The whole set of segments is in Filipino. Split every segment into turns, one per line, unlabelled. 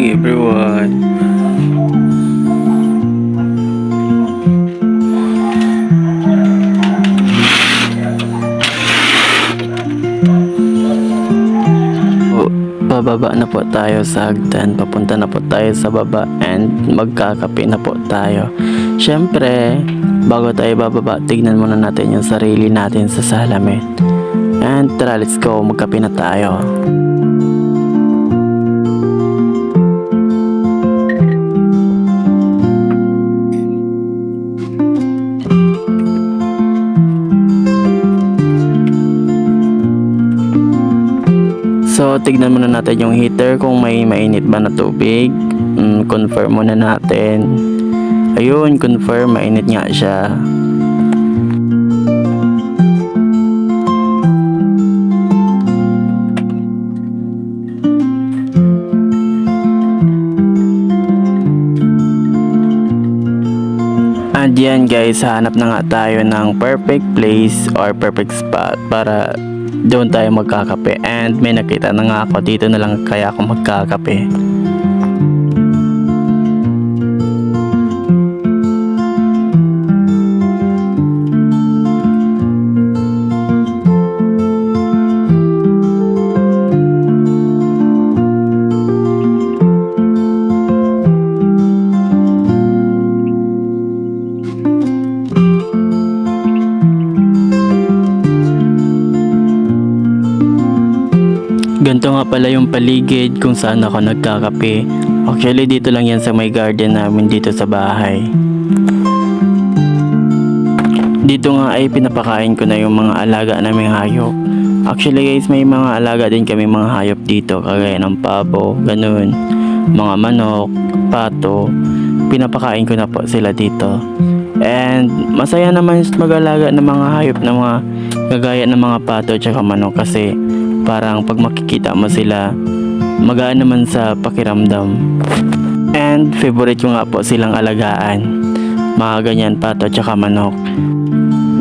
morning everyone. Bababa na po tayo sa hagdan, papunta na po tayo sa baba and magkakape na po tayo. Syempre, bago tayo bababa, tignan muna natin yung sarili natin sa salamin. And tara, let's go, magkape na tayo. So, tignan muna natin yung heater kung may mainit ba na tubig. Confirm muna natin. Ayun, confirm, mainit nga siya. And yan guys, hanap na nga tayo ng perfect place or perfect spot para doon tayo magkakape. And may nakita na nga ako, dito na lang kaya ako magkakape. Ganito nga pala yung paligid kung saan ako nagkakape. Actually dito lang yan sa may garden namin dito sa bahay. Dito nga ay pinapakain ko na yung mga alaga naming hayop. Actually guys, may mga alaga din kami mga hayop dito, kagaya ng pabo, ganun, mga manok, pato. Pinapakain ko na po sila dito. And masaya naman mag-alaga ng mga hayop na mga kagaya ng mga pato at manok, kasi parang pag makikita mo sila, magaan naman sa pakiramdam. And favorite ko nga po silang alagaan, mga ganyan, pato at manok.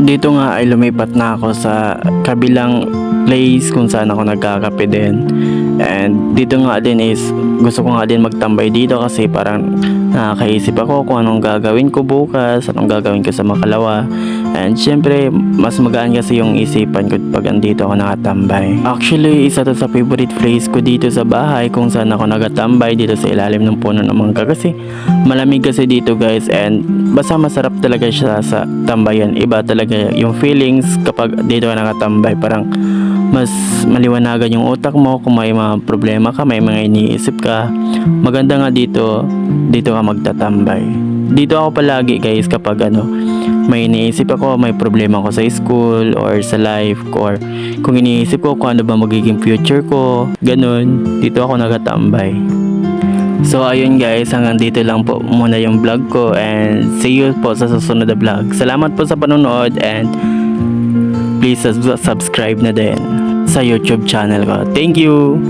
Dito nga ay lumipat na ako sa kabilang place kung saan ako nagkakape din. And dito nga din is gusto ko nga din magtambay dito kasi parang nakakaisip ako kung anong gagawin ko bukas, anong gagawin ko sa Makalawa. And syempre mas magaan kasi yung isipan ko pag andito ako nakatambay. Actually isa to sa favorite place ko dito sa bahay kung saan ako nagatambay, dito sa ilalim ng puno ng mangga, kasi malamig kasi dito guys. And basta masarap talaga siya sa tambayan. Iba talaga yung feelings kapag dito ka nakatambay, parang mas maliwanagan yung utak mo. Kung may mga problema ka, may mga iniisip ka, maganda nga dito ka magtatambay. Dito ako palagi guys kapag may iniisip ako, may problema ako sa school or sa life ko, or kung iniisip ko kung ano ba magiging future ko, ganun, dito ako nagatambay. So ayun guys, hanggang dito lang po muna yung vlog ko, and see you po sa susunod na vlog. Salamat po sa panonood, and please subscribe na din sa YouTube channel ko. Thank you!